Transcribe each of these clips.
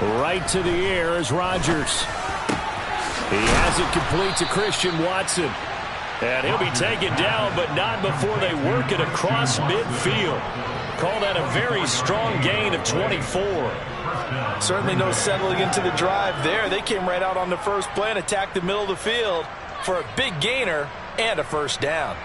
Right to the air is Rodgers. He has it complete to Christian Watson. And he'll be taken down, but not before they work it across midfield. Call that a very strong gain of 24. Certainly no settling into the drive there. They came right out on the first play and attacked the middle of the field for a big gainer and a first down.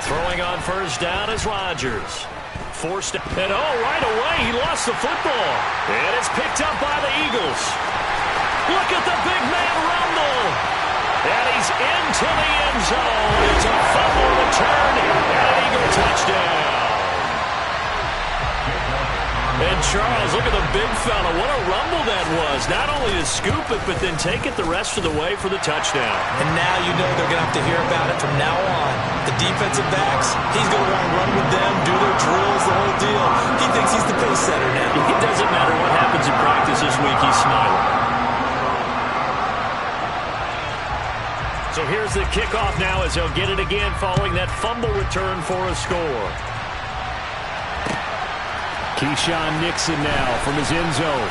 Throwing on first down is Rodgers. Forced, and right away he lost the football. And it's picked up by the Eagles. Look at the big man rumble. And he's into the end zone. It's a fumble return and an Eagle touchdown. And Charles, look at the big fella. What a rumble that was. Not only to scoop it, but then take it the rest of the way for the touchdown. And now you know they're going to have to hear about it from now on. The defensive backs, he's going to want to run with them, do their drills, the whole deal. He thinks he's the pace setter now. It doesn't matter what happens in practice this week. He's smiling. So here's the kickoff now as they'll get it again following that fumble return for a score. Keyshawn Nixon now from his end zone.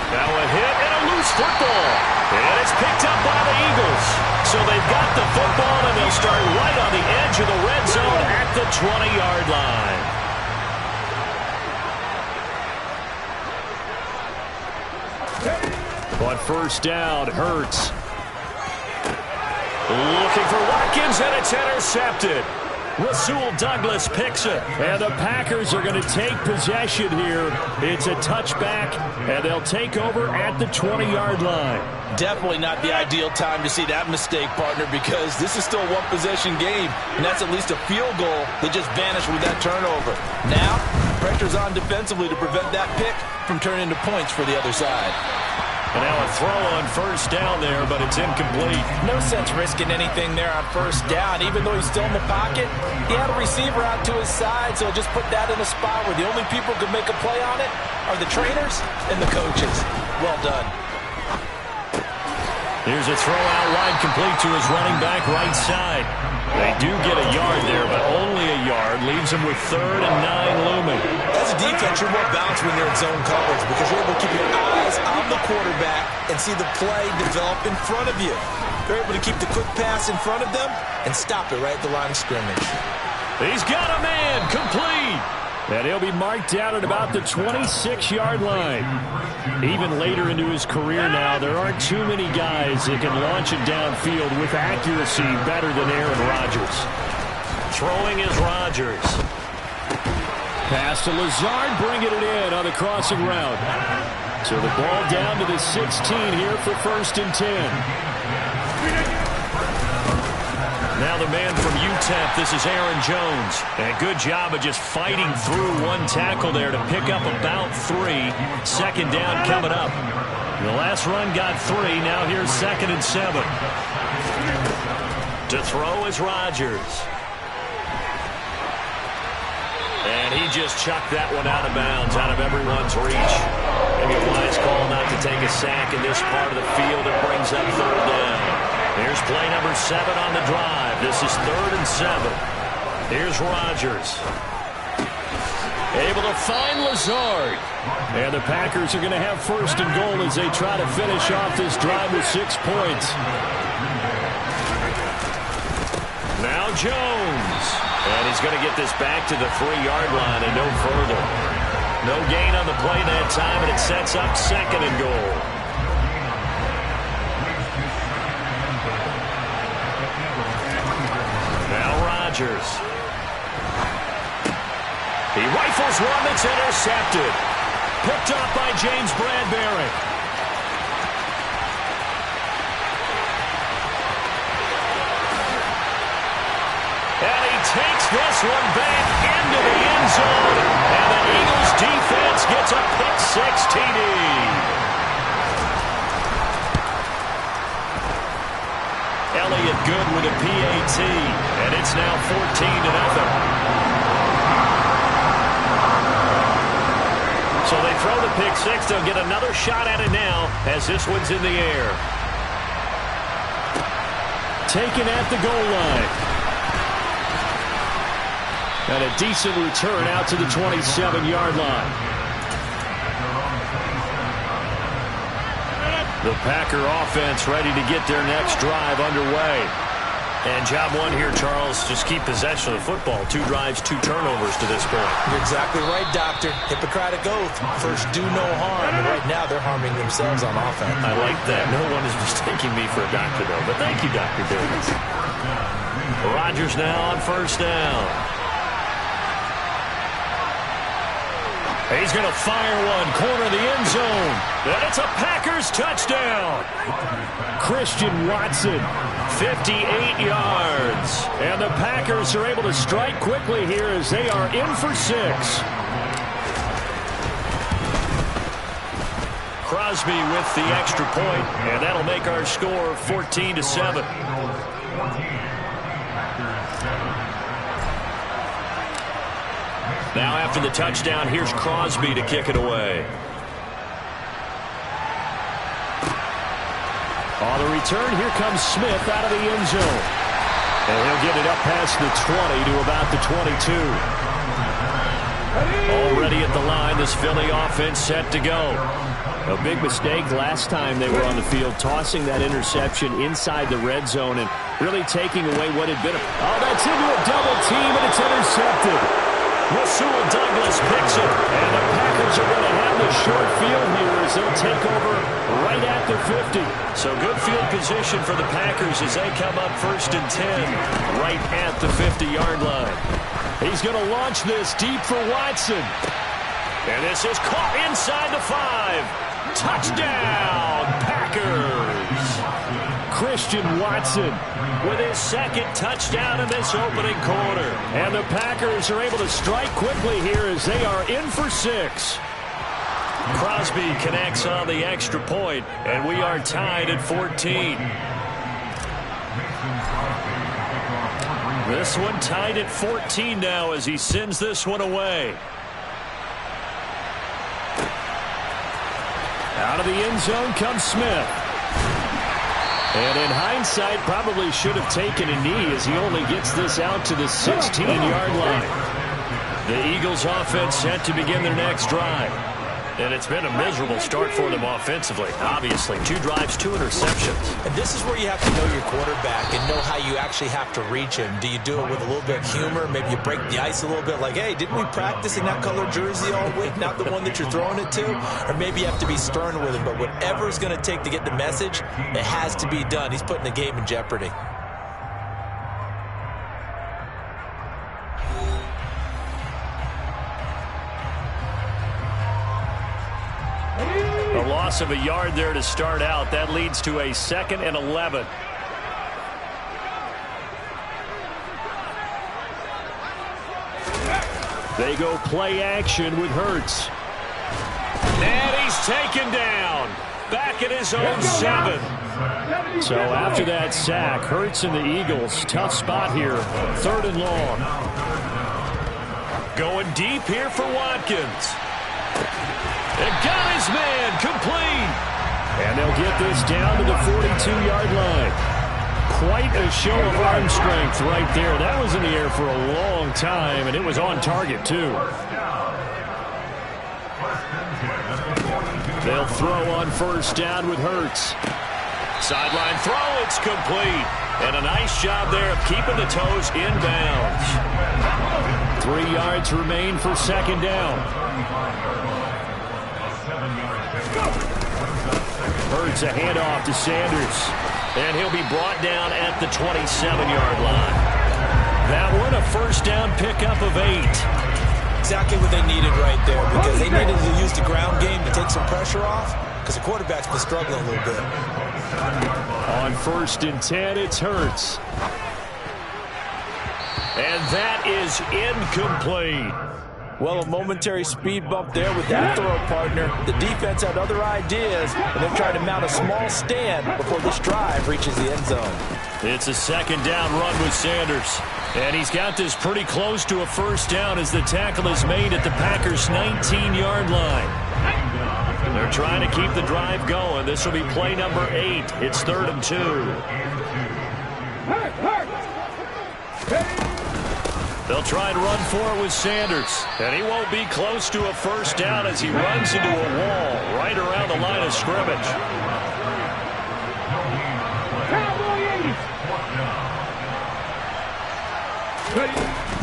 Now a hit and a loose football. And it's picked up by the Eagles. So they've got the football and they'll start right on the edge of the red zone at the 20-yard line. On first down, Hurts. Looking for Watkins, and it's intercepted. Rasul Douglas picks it. And the Packers are going to take possession here. It's a touchback, and they'll take over at the 20-yard line. Definitely not the ideal time to see that mistake, partner, because this is still a one-possession game, and that's at least a field goal that just vanished with that turnover. Now, pressure's on defensively to prevent that pick from turning into points for the other side. And now a throw on first down there, but it's incomplete. No sense risking anything there on first down. Even though he's still in the pocket, he had a receiver out to his side, so just put that in a spot where the only people who can make a play on it are the trainers and the coaches. Well done. Here's a throw out wide complete to his running back right side. They do get a yard there, but only a yard. Leaves him with 3rd and 9 looming. As a defense, you're more balanced when you're in zone coverage because you're able to keep your eyes on the quarterback and see the play develop in front of you. They're able to keep the quick pass in front of them and stop it right at the line of scrimmage. He's got a man, complete. And he'll be marked down at about the 26-yard line. Even later into his career now, there aren't too many guys that can launch it downfield with accuracy better than Aaron Rodgers. Throwing is Rodgers. Pass to Lazard, bringing it in on the crossing route. So the ball down to the 16 here for 1st and 10. Now the man from UTEP, this is Aaron Jones. And good job of just fighting through one tackle there to pick up about 3. 2nd down coming up. The last run got 3. Now here's 2nd and 7. To throw is Rodgers. And he just chucked that one out of bounds, out of everyone's reach. Maybe a wise call not to take a sack in this part of the field. It brings up 3rd down. Here's play number 7 on the drive. This is 3rd and 7. Here's Rodgers. Able to find Lazard. And the Packers are going to have 1st and goal as they try to finish off this drive with 6 points. Now Jones. And he's going to get this back to the 3-yard line and no further. No gain on the play that time, and it sets up 2nd and goal. Rodgers. He rifles one that's intercepted. Picked up by James Bradbury. And he takes this one back into the end zone. And the Eagles defense gets a pick-6 TD. Elliott good with a PAT, and it's now 14-0. So they throw the pick-6. They'll get another shot at it now as this one's in the air. taken at the goal line. And a decent return out to the 27-yard line. The Packer offense ready to get their next drive underway. And job one here, Charles, just keep possession of the football. 2 drives, 2 turnovers to this point. You're exactly right, Doctor. Hippocratic oath. First, do no harm. And right now, they're harming themselves on offense. I like that. No one is mistaking me for a doctor, though. But thank you, Dr. Davis. Rodgers now on first down. He's going to fire one, corner of the end zone. And it's a Packers touchdown. Christian Watson, 58 yards. And the Packers are able to strike quickly here as they are in for 6. Crosby with the extra point, and that'll make our score 14-7. Now after the touchdown, here's Crosby to kick it away. On the return, here comes Smith out of the end zone. And he'll get it up past the 20 to about the 22. Already at the line, this Philly offense set to go. A big mistake last time they were on the field, tossing that interception inside the red zone and really taking away what had been. Oh, that's into a double team, and it's intercepted. Rasul Douglas picks it, and the Packers are going to have the short field here as they'll take over right at the 50. So good field position for the Packers as they come up 1st and 10 right at the 50-yard line. He's going to launch this deep for Watson. And this is caught inside the 5. Touchdown, Packers! Christian Watson with his 2nd touchdown in this opening quarter. And the Packers are able to strike quickly here as they are in for 6. Crosby connects on the extra point, and we are tied at 14. This one tied at 14 now as he sends this one away. Out of the end zone comes Smith. And in hindsight, probably should have taken a knee as he only gets this out to the 16-yard line. The Eagles offense set to begin their next drive. And it's been a miserable start for them offensively. Obviously, 2 drives, 2 interceptions. And this is where you have to know your quarterback and know how you actually have to reach him. Do you do it with a little bit of humor? Maybe you break the ice a little bit like, hey, didn't we practice in that color jersey all week? Not the one that you're throwing it to? Or maybe you have to be stern with him. But whatever it's going to take to get the message, it has to be done. He's putting the game in jeopardy. A loss of a yard there to start out. That leads to a 2nd and 11. They go play action with Hurts. And he's taken down. Back at his own 7. So after that sack, Hurts and the Eagles, tough spot here. 3rd and long. Going deep here for Watkins. And got his man complete. And they'll get this down to the 42-yard line. Quite a show of arm strength right there. That was in the air for a long time, and it was on target, too. They'll throw on first down with Hurts. Sideline throw, it's complete. And a nice job there of keeping the toes inbounds. 3 yards remain for 2nd down. Hurts a handoff to Sanders. And he'll be brought down at the 27-yard line. That one, a first down pickup of 8. Exactly what they needed right there, because they needed to use the ground game to take some pressure off, because the quarterback's been struggling a little bit. On 1st and 10, it's Hurts. And that is incomplete. Well, a momentary speed bump there with that throw partner. The defense had other ideas, and they're trying to mount a small stand before this drive reaches the end zone. It's a 2nd down run with Sanders. And he's got this pretty close to a first down as the tackle is made at the Packers' 19-yard line. They're trying to keep the drive going. This will be play number 8. It's 3rd and 2. They'll try and run for it with Sanders. And he won't be close to a first down as he runs into a wall right around the line of scrimmage.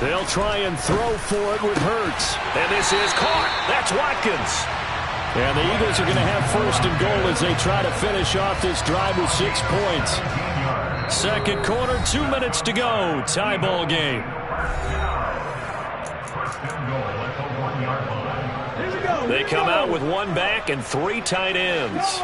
They'll try and throw for it with Hurts. And this is caught. That's Watkins. And the Eagles are going to have first and goal as they try to finish off this drive with 6 points. Second quarter, 2 minutes to go. Tie ball game. They come out with 1 back and 3 tight ends.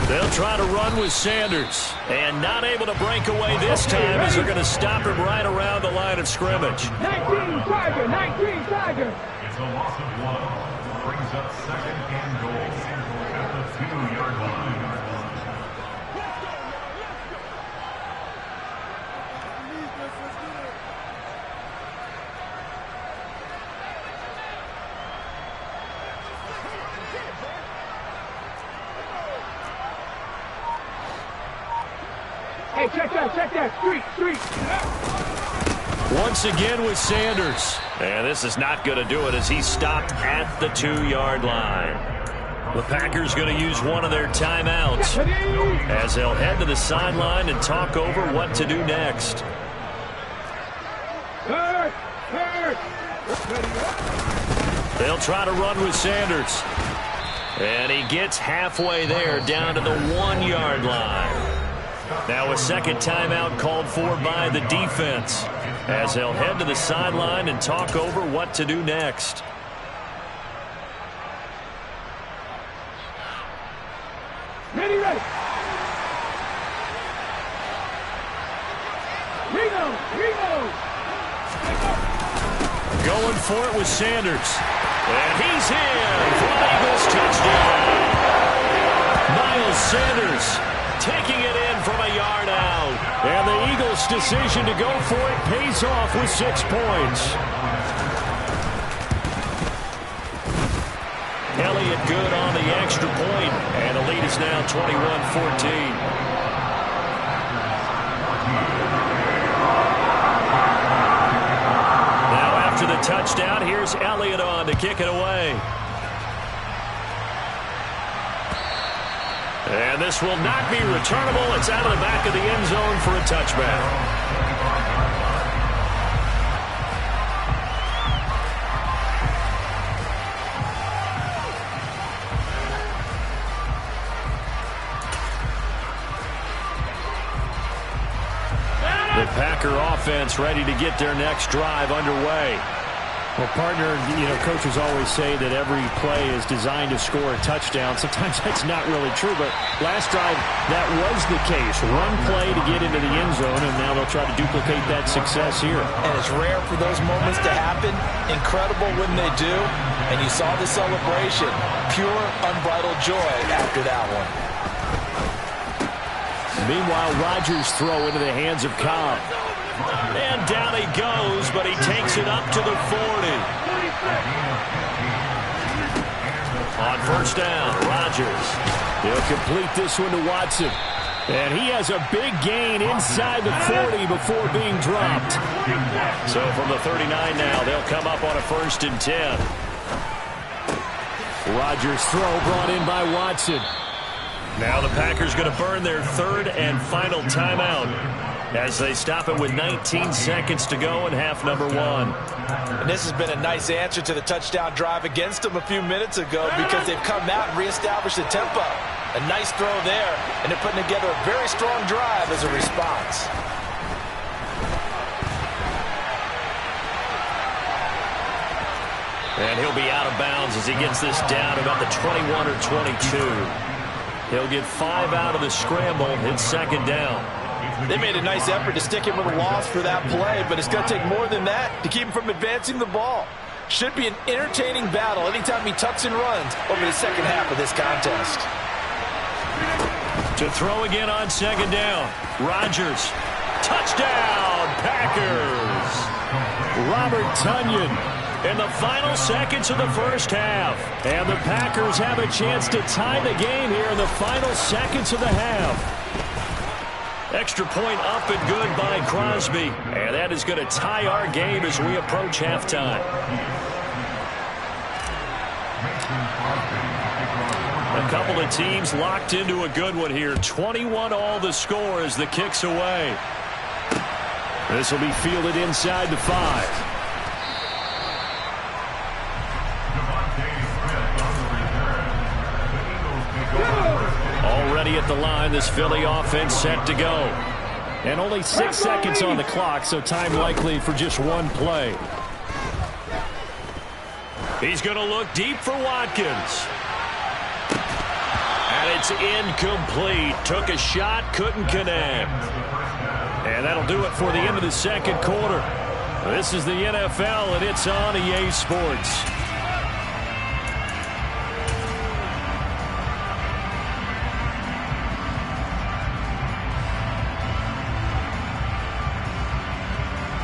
They'll try to run with Sanders. And not able to break away this time as they're going to stop him right around the line of scrimmage. 19 Tiger, 19 Tiger. It's a loss of 1. Brings up second and goal at the 2-yard line. Hey, check that, street. Once again with Sanders. And this is not going to do it as he's stopped at the 2-yard line. The Packers going to use one of their timeouts as they'll head to the sideline and talk over what to do next. They'll try to run with Sanders. And he gets halfway there down to the 1-yard line. Now a second timeout called for by the defense as they'll head to the sideline and talk over what to do next. Ready. Reno. Going for it with Sanders. And he's in for an Eagles touchdown. Miles Sanders taking it in from a yard out. And the Eagles' decision to go for it pays off with 6 points. Elliott good on the extra point. And the lead is now 21-14. Now after the touchdown, here's Elliott on to kick it away. And this will not be returnable. It's out of the back of the end zone for a touchback. The Packer offense ready to get their next drive underway. Well, partner, coaches always say that every play is designed to score a touchdown. Sometimes that's not really true, but last drive, that was the case. Run play to get into the end zone, and now they'll try to duplicate that success here. And it's rare for those moments to happen. Incredible when they do. And you saw the celebration. Pure, unbridled joy after that one. Meanwhile, Rodgers throw into the hands of Cobb. And down he goes, but he takes it up to the 40. On first down, Rodgers. He'll complete this one to Watson. And he has a big gain inside the 40 before being dropped. So from the 39 now, they'll come up on a 1st and 10. Rodgers' throw brought in by Watson. Now the Packers going to burn their 3rd and final timeout as they stop it with 19 seconds to go in half number 1. And this has been a nice answer to the touchdown drive against them a few minutes ago because they've come out and reestablished the tempo. A nice throw there, and they're putting together a very strong drive as a response. And he'll be out of bounds as he gets this down about the 21 or 22. He'll get 5 out of the scramble. It's 2nd down. They made a nice effort to stick him with a loss for that play, but it's going to take more than that to keep him from advancing the ball. Should be an entertaining battle anytime he tucks and runs over the second half of this contest. To throw again on 2nd down. Rodgers. Touchdown, Packers. Robert Tonyan in the final seconds of the first half. And the Packers have a chance to tie the game here in the final seconds of the half. Extra point up and good by Crosby. And that is going to tie our game as we approach halftime. A couple of teams locked into a good one here. 21 all the score as the kick's away. This will be fielded inside the 5. Already at the line, this Philly offense set to go. And only 6 seconds on the clock, so time likely for just one play. He's going to look deep for Watkins. And it's incomplete. Took a shot, couldn't connect. And that'll do it for the end of the second quarter. This is the NFL, and it's on EA Sports.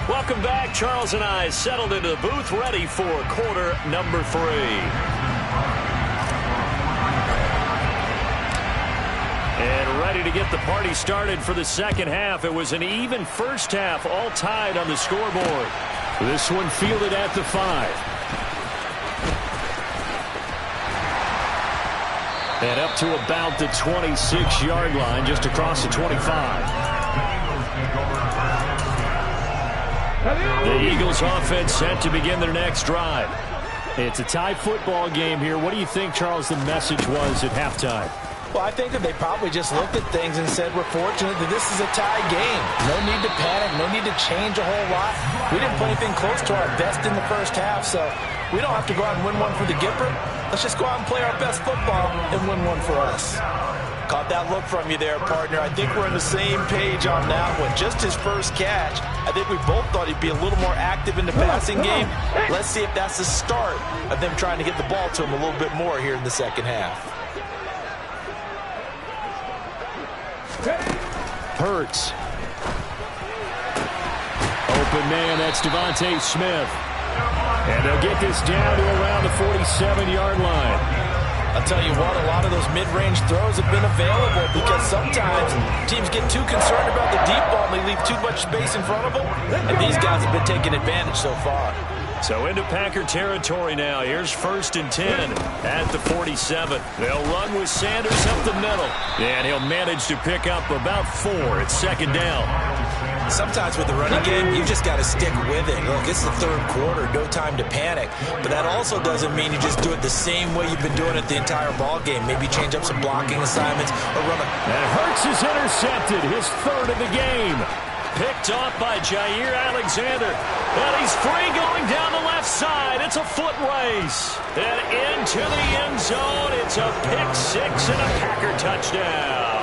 Welcome back. Charles and I settled into the booth, ready for quarter number 3. And ready to get the party started for the second half. It was an even first half, all tied on the scoreboard. This one fielded at the 5. And up to about the 26-yard line, just across the 25. The Eagles offense set to begin their next drive. It's a tie football game here. What do you think, Charles, the message was at halftime? Well, I think that they probably just looked at things and said, we're fortunate that this is a tie game. No need to panic, no need to change a whole lot. We didn't play anything close to our best in the first half, so we don't have to go out and win one for the Gipper. Let's just go out and play our best football and win one for us. Caught that look from you there, partner. I think we're on the same page on that one. Just his first catch. I think we both thought he'd be a little more active in the passing game. Let's see if that's the start of them trying to get the ball to him a little bit more here in the second half. Hurts. Open man, that's Devontae Smith. And they'll get this down to around the 47-yard line. I'll tell you what, a lot of those mid-range throws have been available because sometimes teams get too concerned about the deep ball and they leave too much space in front of them. And these guys have been taking advantage so far. So into Packer territory now. Here's 1st and 10 at the 47. They'll run with Sanders up the middle. And he'll manage to pick up about 4 at 2nd down. Sometimes with the running game, you just got to stick with it. Look, it's the 3rd quarter, no time to panic. But that also doesn't mean you just do it the same way you've been doing it the entire ball game. Maybe change up some blocking assignments or run a... And Hurts is intercepted, his 3rd of the game. Picked off by Jair Alexander. And he's free going down the left side. It's a foot race. And into the end zone. It's a pick 6 and a Packer touchdown.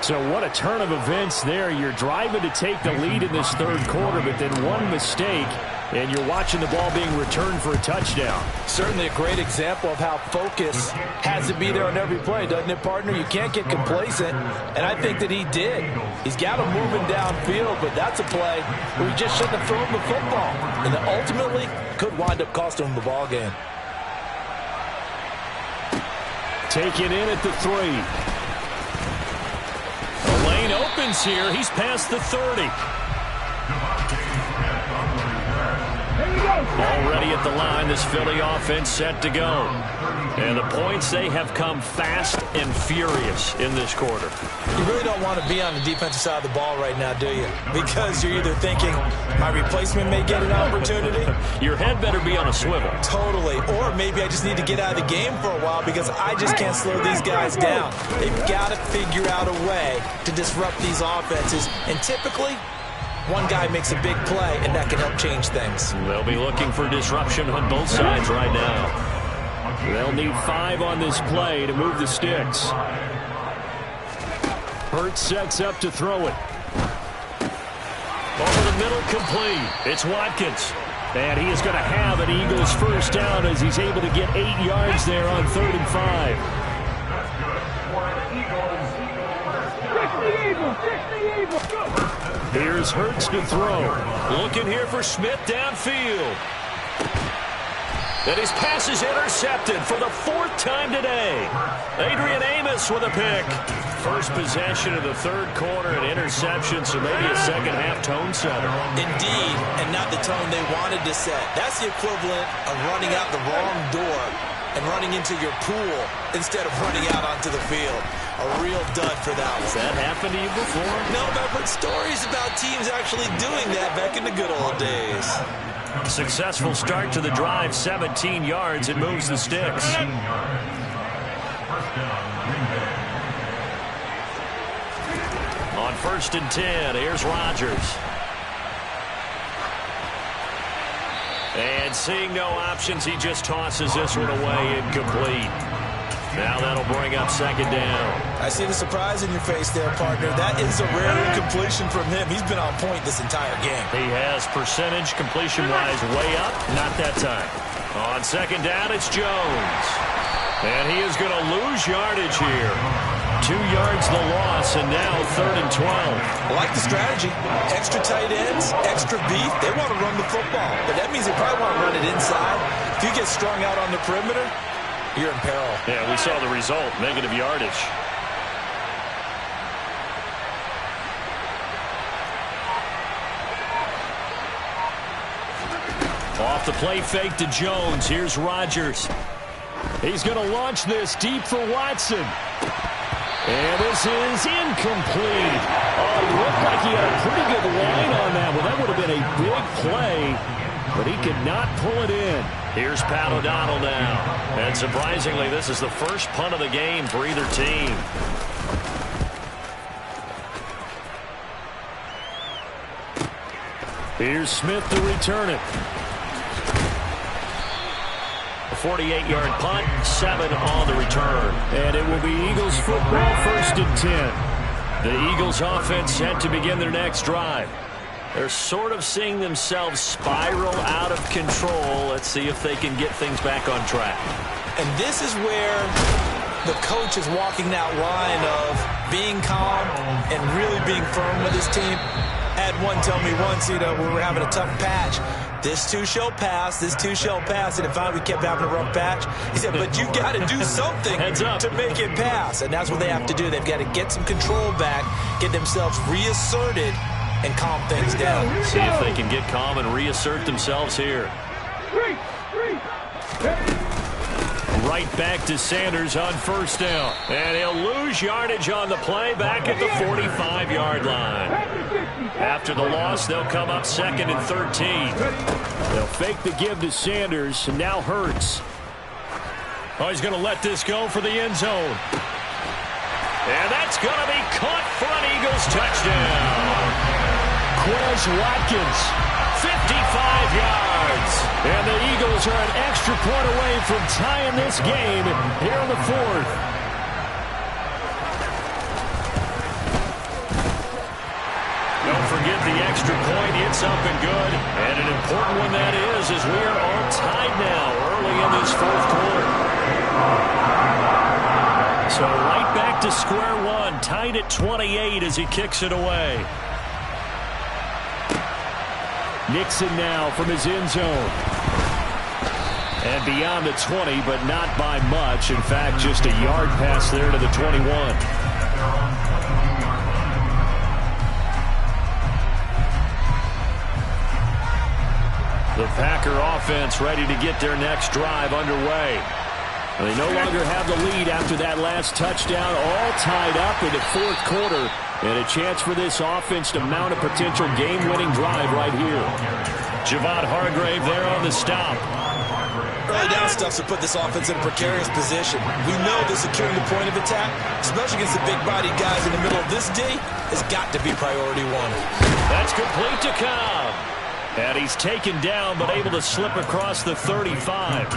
So what a turn of events there. You're driving to take the lead in this 3rd quarter, but then one mistake, and you're watching the ball being returned for a touchdown. Certainly a great example of how focus has to be there on every play, doesn't it, partner? You can't get complacent, and I think that he did. He's got him moving downfield, but that's a play where he just shouldn't have thrown the football, and that ultimately could wind up costing him the ball game. Taken in at the 3. The lane opens here. He's past the 30. Already at the line, this Philly offense set to go. And the points, they have come fast and furious in this quarter. You really don't want to be on the defensive side of the ball right now, do you? Because you're either thinking, my replacement may get an opportunity. Your head better be on a swivel. Totally. Or maybe I just need to get out of the game for a while because I just can't slow these guys down. They've got to figure out a way to disrupt these offenses. And typically, one guy makes a big play, and that can help change things. They'll be looking for disruption on both sides right now. They'll need 5 on this play to move the sticks. Hurts sets up to throw it. Over the middle, complete. It's Watkins. And he is going to have an Eagles first down as he's able to get 8 yards there on 3rd and 5. Here's Hurts to throw. Looking here for Smith downfield. And his pass is intercepted for the 4th time today. Adrian Amos with a pick. First possession of the 3rd quarter, an interception, so maybe a second-half tone setter. Indeed, and not the tone they wanted to set. That's the equivalent of running out the wrong door and running into your pool instead of running out onto the field. A real dud for that one. Has that happened to you before? No, but I've heard stories about teams actually doing that back in the good old days. Successful start to the drive, 17 yards. It moves the sticks. On 1st and 10, here's Rodgers. And seeing no options, he just tosses this one away, incomplete. Now that'll bring up 2nd down. I see the surprise in your face there, partner. That is a rare incompletion from him. He's been on point this entire game. He has percentage completion-wise way up. Not that time. On 2nd down, it's Jones. And he is going to lose yardage here. 2 yards the loss, and now 3rd and 12. I like the strategy. Extra tight ends, extra beef. They want to run the football, but that means they probably want to run it inside. If you get strung out on the perimeter, you're in peril. Yeah, we saw the result, negative yardage. Off the play fake to Jones. Here's Rodgers. He's going to launch this deep for Watson. And this is incomplete. Oh, it looked like he had a pretty good line on that one. That would have been a big play, but he could not pull it in. Here's Pat O'Donnell now. And surprisingly, this is the first punt of the game for either team. Here's Smith to return it. A 48-yard punt, 7 on the return. And it will be Eagles football, 1st and 10. The Eagles offense set to begin their next drive. They're sort of seeing themselves spiral out of control. Let's see if they can get things back on track. And this is where the coach is walking that line of being calm and really being firm with his team. I had one tell me once, we were having a tough patch. This too shall pass, this too shall pass. And if finally we kept having a rough patch, he said, but you got to do something to make it pass. And that's what they have to do. They've got to get some control back, get themselves reasserted, and calm things down. See if they can get calm and reassert themselves here. Right back to Sanders on 1st down. And he'll lose yardage on the play back at the 45-yard line. After the loss, they'll come up 2nd and 13. They'll fake the give to Sanders, and now Hurts. Oh, he's going to let this go for the end zone. And that's going to be caught for an Eagles touchdown. Quez Watkins, 55 yards. And the Eagles are an extra point away from tying this game here in the 4th. Don't forget the extra point. It's up and good. And an important one that is, as we are all tied now early in this 4th quarter. So right back to square one, tied at 28 as he kicks it away. Nixon now from his end zone. And beyond the 20, but not by much. In fact, just a yard pass there to the 21. The Packer offense ready to get their next drive underway. They no longer have the lead after that last touchdown, all tied up in the 4th quarter. And a chance for this offense to mount a potential game-winning drive right here. Javon Hargrave there on the stop. Early down stuff to put this offense in a precarious position. We know that securing the point of attack, especially against the big-bodied guys in the middle of this day, has got to be priority one. That's complete to Cobb. And he's taken down, but able to slip across the 35.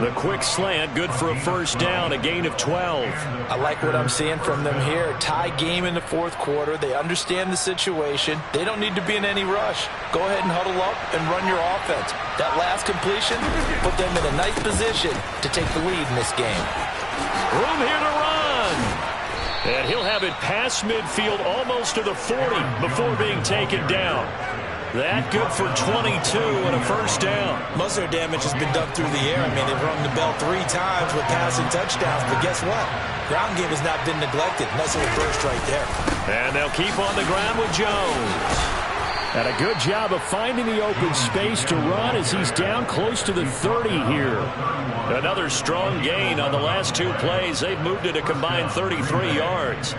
The quick slant, good for a 1st down, a gain of 12. I like what I'm seeing from them here. Tie game in the 4th quarter. They understand the situation. They don't need to be in any rush. Go ahead and huddle up and run your offense. That last completion put them in a nice position to take the lead in this game. Room here to run. And he'll have it past midfield almost to the 40 before being taken down. That good for 22 and a first down. Most of their damage has been done through the air. I mean, they've rung the bell 3 times with passing touchdowns, but guess what? Ground game has not been neglected. Nice little burst right there. And they'll keep on the ground with Jones. And a good job of finding the open space to run as he's down close to the 30 here. Another strong gain on the last 2 plays. They've moved it a combined 33 yards.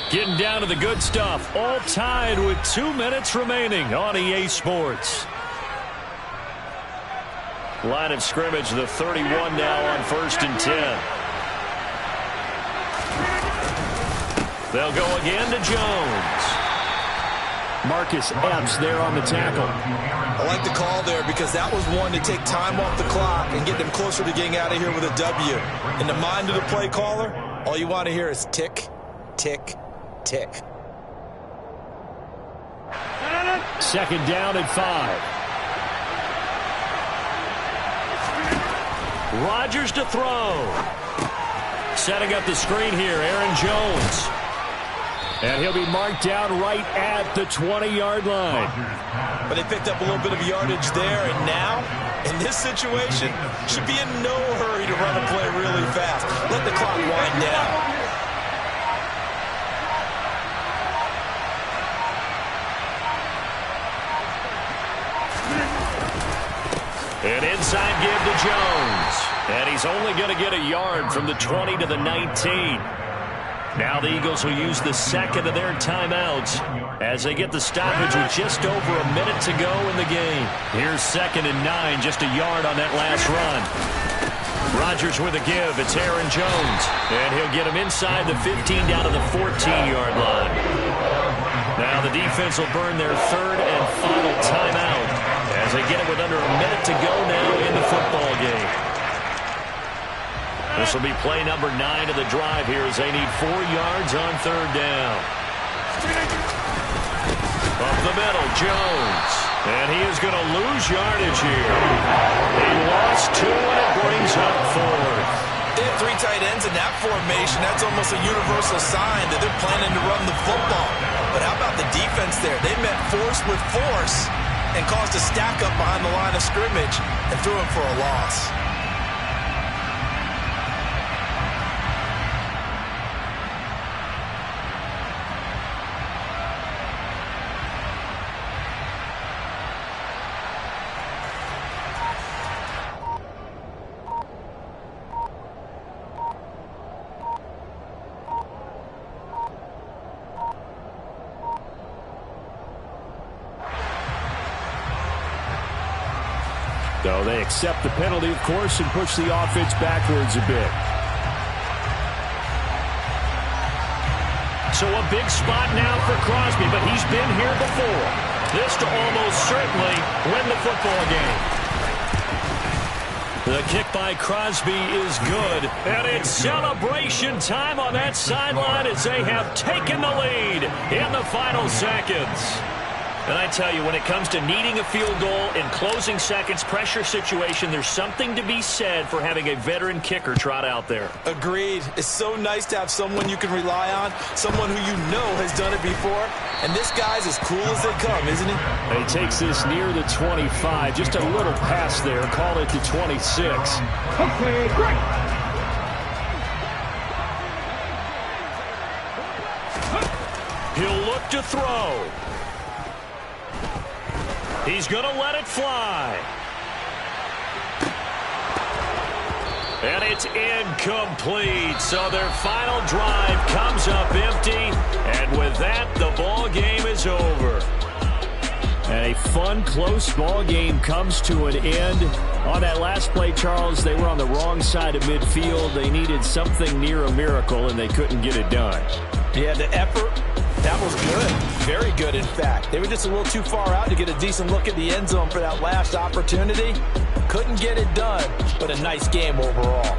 Getting down to the good stuff. All tied with 2 minutes remaining on EA Sports. Line of scrimmage, the 31 now on 1st and 10. They'll go again to Jones. Marcus Epps there on the tackle. I like the call there because that was one to take time off the clock and get them closer to getting out of here with a W. In the mind of the play caller, all you want to hear is tick, tick, tick. 2nd down and 5. Rodgers to throw. Setting up the screen here, Aaron Jones. And he'll be marked down right at the 20-yard line. But they picked up a little bit of yardage there, and now, in this situation, should be in no hurry to run a play really fast. Let the clock wind down. An inside give to Jones. And he's only going to get a yard from the 20 to the 19. Now the Eagles will use the second of their timeouts as they get the stoppage with just over a minute to go in the game. Here's 2nd and 9, just a yard on that last run. Rodgers with a give. It's Aaron Jones. And he'll get him inside the 15 down to the 14-yard line. Now the defense will burn their 3rd and final timeout as they get it with under a minute to go now in the football game. This will be play number 9 of the drive here as they need 4 yards on 3rd down. Up the middle, Jones. And he is going to lose yardage here. He lost 2 and it brings up 4th. They have 3 tight ends in that formation. That's almost a universal sign that they're planning to run the football. But how about the defense there? They met force with force and caused a stack up behind the line of scrimmage and threw him for a loss. So they accept the penalty, of course, and push the offense backwards a bit. So a big spot now for Crosby, but he's been here before. This to almost certainly win the football game. The kick by Crosby is good, and it's celebration time on that sideline as they have taken the lead in the final seconds. And I tell you, when it comes to needing a field goal in closing seconds, pressure situation, there's something to be said for having a veteran kicker trot out there. Agreed. It's so nice to have someone you can rely on, someone who you know has done it before. And this guy's as cool as they come, isn't he? He takes this near the 25. Just a little pass there. Call it to 26. Okay, great. He'll look to throw. He's going to let it fly. And it's incomplete. So their final drive comes up empty. And with that, the ball game is over. And a fun, close ball game comes to an end. On that last play, Charles, they were on the wrong side of midfield. They needed something near a miracle, and they couldn't get it done. Yeah, the effort, that was good. Very good, in fact. They were just a little too far out to get a decent look at the end zone for that last opportunity. Couldn't get it done, but a nice game overall.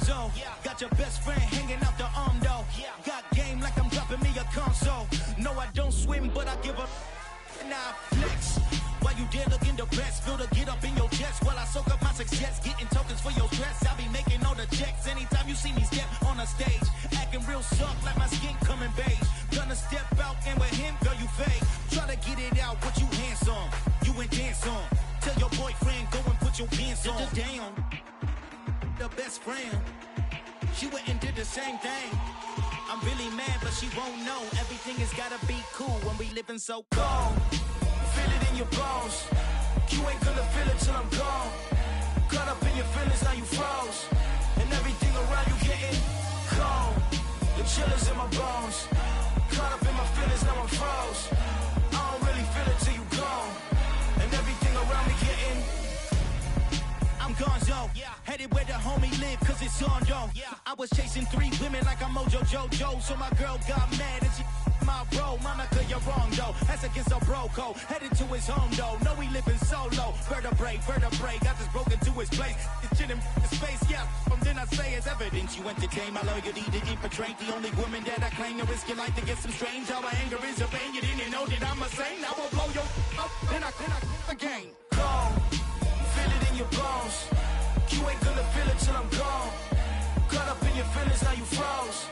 Gonzo. Got your best friend hanging out the arm though. Got game like I'm dropping me a console. No, I don't swim, but I give up. Now I flex. While you there looking the best, feel the get up in your chest while I soak up my success, getting tokens for your stress. I be making all the checks anytime you see me step on a stage, acting real soft like my skin coming beige. Gonna step out and with him, girl, you fake. Try to get it out, what you hands on, you ain't dance on. Tell your boyfriend, go and put your pants on. Down, the best friend, she went and did the same thing. I'm really mad, but she won't know. Everything has gotta be cool when we living so cold. Feel it in your bones. You ain't gonna feel it till I'm gone. Caught up in your feelings, now you froze. And everything around you getting cold. The chillers in my bones. Caught up in my feelings, now I'm froze. I don't really feel it till you gone. And everything around me getting I'm gonzo, headed where the homie live, cause it's on though. I was chasing 3 women like I'm Mojo Jojo, so my girl got mad and she my bro. Monica, you're wrong though, that's against a bro code. Headed to his home though, no he living solo. Vertebrae, got this broken to his place. It's chin in space, from then I say it's evidence. You entertain my loyalty to infiltrate the only woman that I claim to risk your life to get some strange. How my anger is a pain, you didn't know that I'm a saint. I will blow your up, then I again. Go. Feel it in your bones. You ain't gonna feel it till I'm gone. Caught up in your feelings, now you froze.